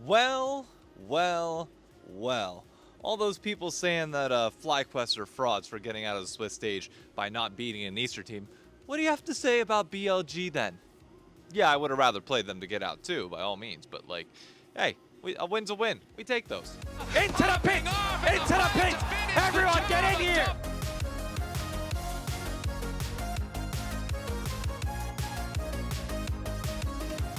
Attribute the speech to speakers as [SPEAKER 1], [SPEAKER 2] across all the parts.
[SPEAKER 1] Well, well, well. All those people saying that FlyQuest are frauds for getting out of the Swiss stage by not beating an Easter team, what do you have to say about BLG then? Yeah, I would have rather played them to get out too, by all means, but like, hey, a win's a win. We take those.
[SPEAKER 2] Into the pit! Into the pit! Everyone get in here!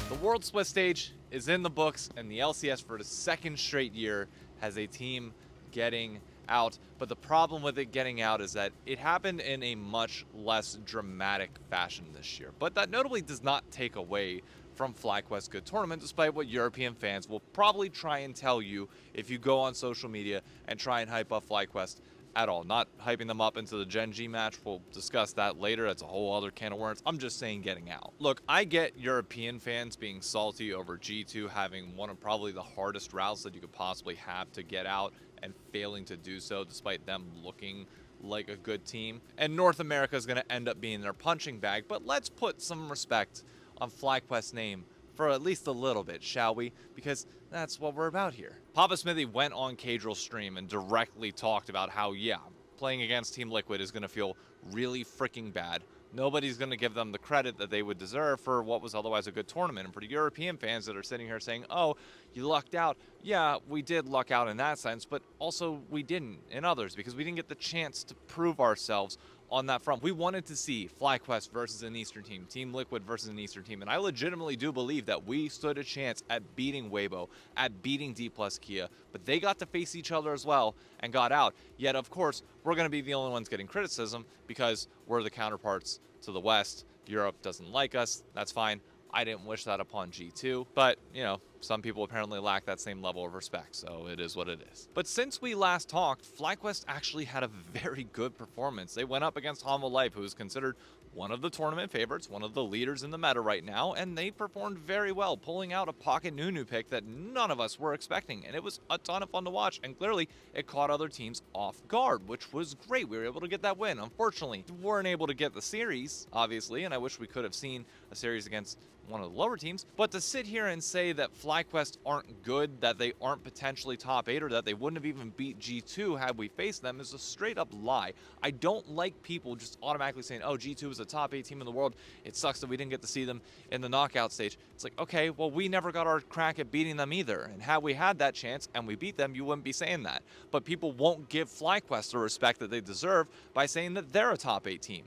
[SPEAKER 1] The World Swiss stage is in the books, and the LCS for the second straight year has a team getting out. But the problem with it getting out is that it happened in a much less dramatic fashion this year. But that notably does not take away from FlyQuest's good tournament, despite what European fans will probably try and tell you if you go on social media and try and hype up FlyQuest at all. Not hyping them up into the Gen G match. We'll discuss that later. That's a whole other can of worms. I'm just saying getting out. Look, I get European fans being salty over G2 having one of probably the hardest routes that you could possibly have to get out and failing to do so despite them looking like a good team. And North America is going to end up being their punching bag, but let's put some respect on FlyQuest's name for at least a little bit, shall we? Because that's what we're about here. Papa Smithy went on Cadrill's stream and directly talked about how, yeah, playing against Team Liquid is going to feel really freaking bad. Nobody's going to give them the credit that they would deserve for what was otherwise a good tournament. And for the European fans that are sitting here saying, oh, you lucked out. Yeah, we did luck out in that sense, but also we didn't in others because we didn't get the chance to prove ourselves on that front. We wanted to see FlyQuest versus an Eastern team, Team Liquid versus an Eastern team, and I legitimately do believe that we stood a chance at beating Weibo, at beating D plus Kia, but they got to face each other as well and got out. Yet, of course, we're going to be the only ones getting criticism because we're the counterparts to the West. Europe doesn't like us. That's fine. I didn't wish that upon G2, but, you know, some people apparently lack that same level of respect, so it is what it is. But since we last talked, FlyQuest actually had a very good performance. They went up against Hanwha Life, who is considered one of the tournament favorites, one of the leaders in the meta right now, and they performed very well, pulling out a pocket Nunu pick that none of us were expecting, and it was a ton of fun to watch, and clearly it caught other teams off guard, which was great. We were able to get that win. Unfortunately, we weren't able to get the series, obviously, and I wish we could have seen a series against one of the lower teams, but to sit here and say that FlyQuest aren't good, that they aren't potentially top 8, or that they wouldn't have even beat G2 had we faced them is a straight up lie. I don't like people just automatically saying, oh, G2 is a top 8 team in the world. It sucks that we didn't get to see them in the knockout stage. It's like, okay, well, we never got our crack at beating them either, and had we had that chance and we beat them, you wouldn't be saying that. But people won't give FlyQuest the respect that they deserve by saying that they're a top 8 team,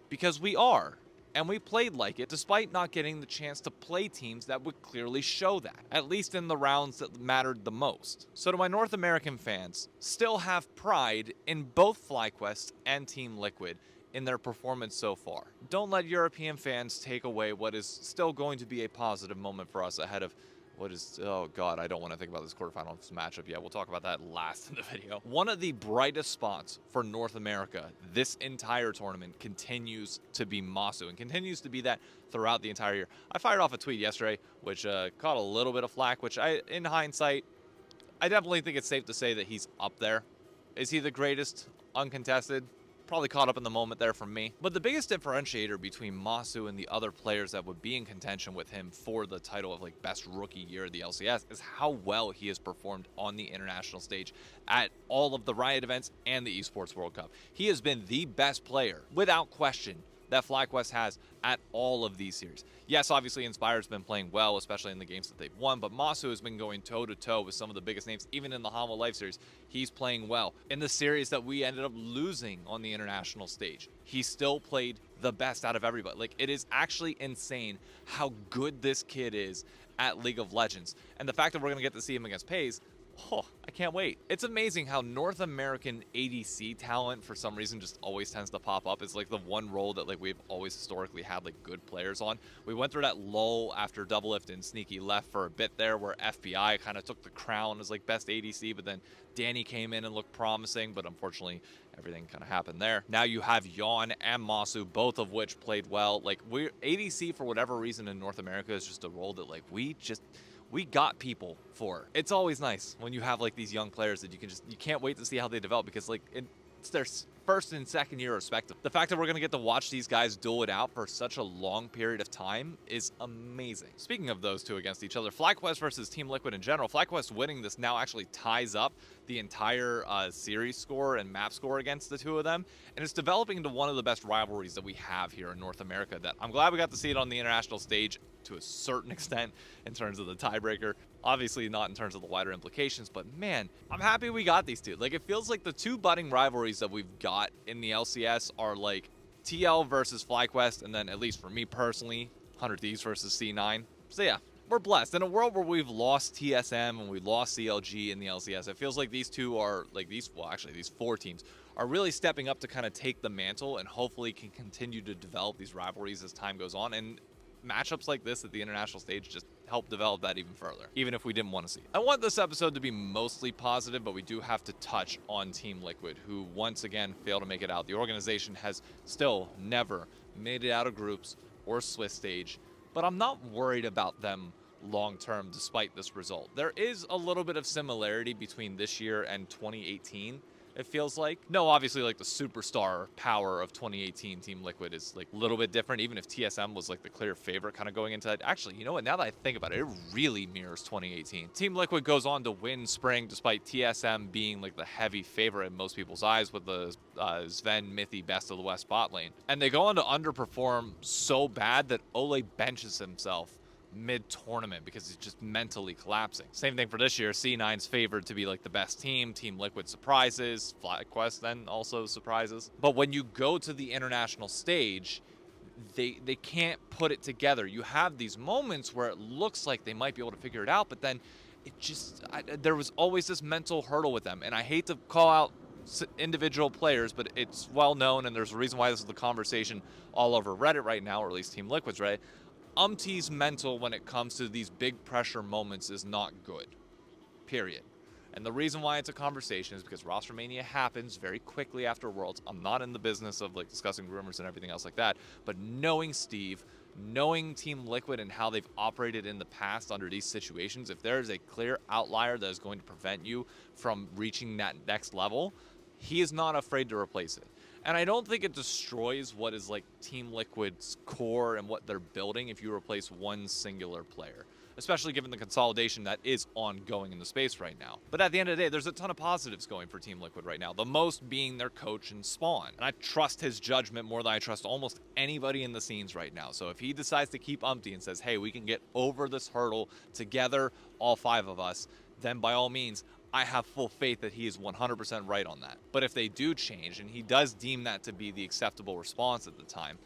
[SPEAKER 1] because we are. And we played like it, despite not getting the chance to play teams that would clearly show that, at least in the rounds that mattered the most. So to my North American fans, still have pride in both FlyQuest and Team Liquid in their performance so far. Don't let European fans take away what is still going to be a positive moment for us ahead of what is, oh god, I don't want to think about this quarterfinals matchup yet. We'll talk about that last in the video. One of the brightest spots for North America this entire tournament continues to be Massu, and continues to be that throughout the entire year. I fired off a tweet yesterday, which caught a little bit of flack, which in hindsight, I definitely think it's safe to say that he's up there. Is he the greatest uncontested? Probably caught up in the moment there from me. But the biggest differentiator between Massu and the other players that would be in contention with him for the title of like best rookie year of the LCS is how well he has performed on the international stage at all of the Riot events and the Esports World Cup. He has been the best player, without question, that FlyQuest has at all of these series. Yes, obviously Inspire's been playing well, especially in the games that they've won, but Massu has been going toe-to-toe with some of the biggest names, even in the Hanwha Life series. He's playing well. In the series that we ended up losing on the international stage, he still played the best out of everybody. Like, it is actually insane how good this kid is at League of Legends. And the fact that we're going to get to see him against FaZe, oh, I can't wait. It's amazing how North American ADC talent for some reason just always tends to pop up. It's like the one role that like we've always historically had like good players on. We went through that lull after Doublelift and Sneaky left for a bit there where FBI kind of took the crown as like best ADC, but then Danny came in and looked promising, but unfortunately everything kind of happened there. Now you have Yawn and Massu, both of which played well. Like, we're ADC for whatever reason in North America is just a role that like we got people for. It's always nice when you have like these young players that you can't wait to see how they develop, because like it's their first and second year respectively. The fact that we're going to get to watch these guys duel it out for such a long period of time is amazing. Speaking of those two against each other, FlyQuest versus Team Liquid in general, FlyQuest winning this now actually ties up the entire series score and map score against the two of them, and it's developing into one of the best rivalries that we have here in North America that I'm glad we got to see it on the international stage to a certain extent in terms of the tiebreaker. Obviously not in terms of the wider implications, but man, I'm happy we got these two. Like, it feels like the two budding rivalries that we've got in the LCS are like TL versus FlyQuest, and then, at least for me personally, 100 Thieves versus C9. So yeah, we're blessed. In a world where we've lost TSM and we lost CLG in the LCS, it feels like these two are, like these four teams are really stepping up to kind of take the mantle and hopefully can continue to develop these rivalries as time goes on. And matchups like this at the international stage just help develop that even further, even if we didn't want to see it. I want this episode to be mostly positive, but we do have to touch on Team Liquid, who once again failed to make it out. The organization has still never made it out of groups or Swiss stage, but I'm not worried about them long term despite this result. There is a little bit of similarity between this year and 2018. It feels like. No, obviously, like the superstar power of 2018 Team Liquid is like a little bit different, even if TSM was like the clear favorite kind of going into that. Actually, you know what? Now that I think about it, it really mirrors 2018. Team Liquid goes on to win Spring despite TSM being like the heavy favorite in most people's eyes with the Sven Mithy best of the West bot lane. And they go on to underperform so bad that Ole benches himself mid-tournament because he's just mentally collapsing. Same thing for this year. C9's favored to be like the best team. Team Liquid surprises. FlyQuest then also surprises. But when you go to the international stage, they can't put it together. You have these moments where it looks like they might be able to figure it out, but then it just, there was always this mental hurdle with them. And I hate to call out individual players, but it's well known, and there's a reason why this is the conversation all over Reddit right now, or at least Team Liquid's Reddit. Umt's mental when it comes to these big pressure moments is not good, period. And the reason why it's a conversation is because roster mania happens very quickly after Worlds. I'm not in the business of like discussing rumors and everything else like that, but knowing Steve, knowing Team Liquid and how they've operated in the past under these situations, if there is a clear outlier that is going to prevent you from reaching that next level, he is not afraid to replace it. And I don't think it destroys what is like Team Liquid's core and what they're building if you replace one singular player, especially given the consolidation that is ongoing in the space right now. But at the end of the day, there's a ton of positives going for Team Liquid right now, the most being their coach and Spawn. And I trust his judgment more than I trust almost anybody in the scenes right now. So if he decides to keep Umty and says, hey, we can get over this hurdle together, all five of us, then by all means, I have full faith that he is 100% right on that. But if they do change, and he does deem that to be the acceptable response at the time,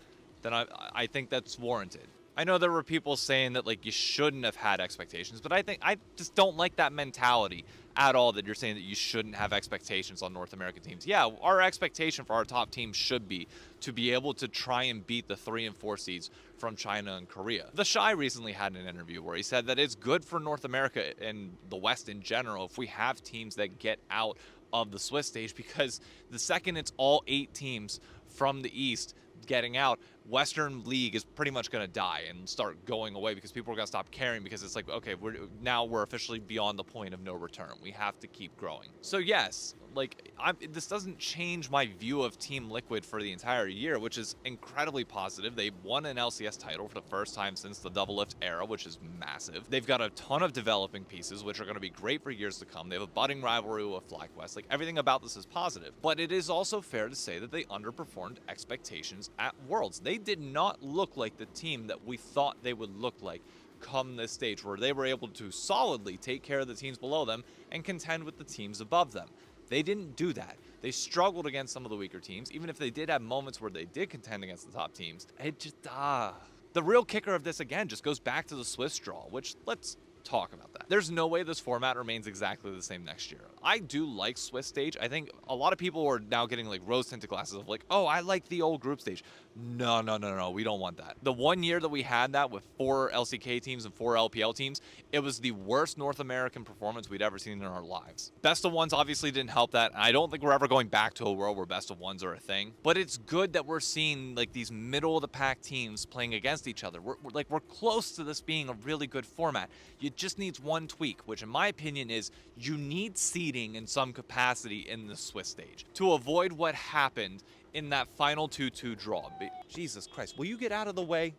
[SPEAKER 1] then I think that's warranted. I know there were people saying that like you shouldn't have had expectations, but I just don't like that mentality at all, that you're saying that you shouldn't have expectations on North American teams. Yeah, our expectation for our top teams should be to be able to try and beat the 3 and 4 seeds from China and Korea. The Shy recently had an interview where he said that it's good for North America and the West in general if we have teams that get out of the Swiss stage, because the second it's all 8 teams from the East getting out, Western League is pretty much going to die and start going away because people are going to stop caring, because it's like, okay, we're officially beyond the point of no return. We have to keep growing. So yes, like this doesn't change my view of Team Liquid for the entire year, which is incredibly positive. They won an LCS title for the first time since the Double Lift era, which is massive. They've got a ton of developing pieces, which are going to be great for years to come. They have a budding rivalry with FlyQuest. Like, everything about this is positive. But it is also fair to say that they underperformed expectations at Worlds. They did not look like the team that we thought they would look like come this stage, where they were able to solidly take care of the teams below them and contend with the teams above them. They didn't do that. They struggled against some of the weaker teams, even if they did have moments where they did contend against the top teams. It just, the real kicker of this, again, just goes back to the Swiss draw, which, let's talk about that. There's no way this format remains exactly the same next year. I do like Swiss stage. I think a lot of people are now getting like rose-tinted glasses of like, oh, I like the old group stage. No, we don't want that. The one year that we had that with 4 LCK teams and 4 LPL teams, it was the worst North American performance we'd ever seen in our lives. Best of ones obviously didn't help that. I don't think we're ever going back to a world where best of ones are a thing, but it's good that we're seeing like these middle of the pack teams playing against each other. We're close to this being a really good format. You just needs one tweak, which in my opinion is you need seeding in some capacity in the Swiss stage to avoid what happened in that final 2-2 draw. Jesus Christ, will you get out of the way?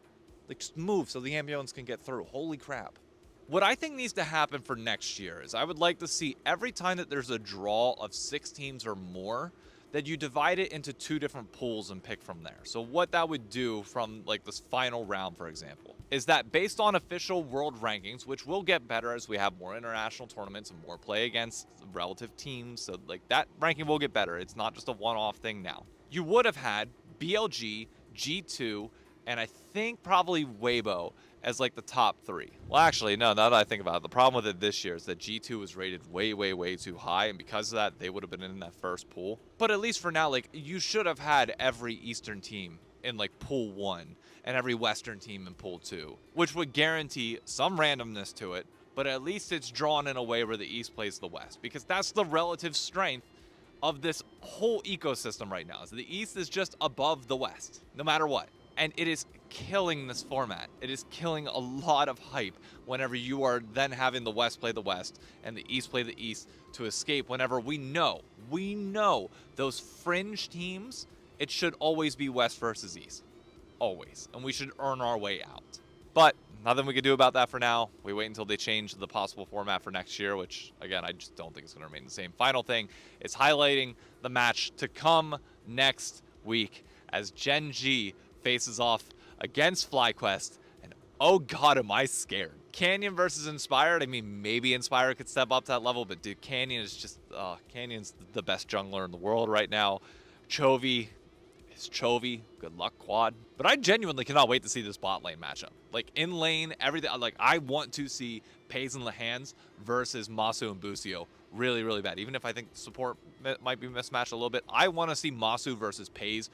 [SPEAKER 1] Like, just move so the ambulance can get through. Holy crap. What I think needs to happen for next year is I would like to see every time that there's a draw of 6 teams or more, that you divide it into 2 different pools and pick from there. So what that would do from like this final round, for example, is that based on official world rankings, which will get better as we have more international tournaments and more play against relative teams, so like that ranking will get better. It's not just a one-off thing now. You would have had BLG, G2, and I think probably Weibo as like the top 3. Well, actually, no, now that I think about it, the problem with it this year is that G2 was rated way too high, and because of that, they would have been in that first pool. But at least for now, like, you should have had every Eastern team in like pool 1 and every Western team in pool 2, which would guarantee some randomness to it, but at least it's drawn in a way where the East plays the West, because that's the relative strength of this whole ecosystem right now. So the East is just above the West, no matter what. And it is killing this format. It is killing a lot of hype whenever you are then having the West play the West and the East play the East to escape whenever we know those fringe teams, it should always be West versus East. Always. And we should earn our way out. But nothing we can do about that for now. We wait until they change the possible format for next year, which, again, I just don't think it's going to remain the same. Final thing is highlighting the match to come next week as Gen G faces off against FlyQuest, and oh god, am I scared. Canyon versus Inspired. I mean, maybe Inspired could step up to that level, but dude, Canyon is just, Canyon's the best jungler in the world right now. Chovy is Chovy. Good luck, Quad. But I genuinely cannot wait to see this bot lane matchup. Like, in lane, everything. Like, I want to see Pays in the Hands versus Massu and Busio really bad. Even if I think support might be mismatched a little bit, I want to see Massu versus Pays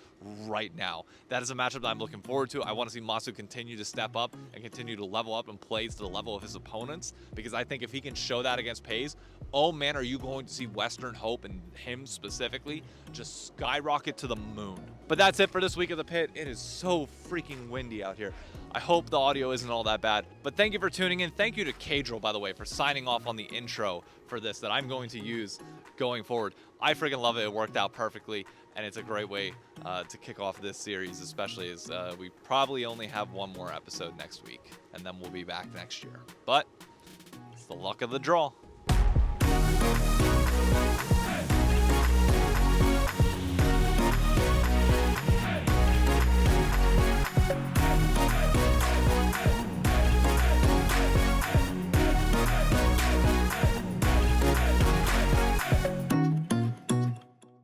[SPEAKER 1] right now. That is a matchup that I'm looking forward to. I want to see Massu continue to step up and continue to level up and play to the level of his opponents, because I think if he can show that against Pays, oh man, are you going to see Western Hope and him specifically just skyrocket to the moon. But that's it for this week of the Pit. It is so freaking windy out here. I hope the audio isn't all that bad, but thank you for tuning in. Thank you to Kadril, by the way, for signing off on the intro for this that I'm going to use going forward. I freaking love it. It worked out perfectly, and it's a great way to kick off this series, especially as we probably only have one more episode next week, and then we'll be back next year. But it's the luck of the draw.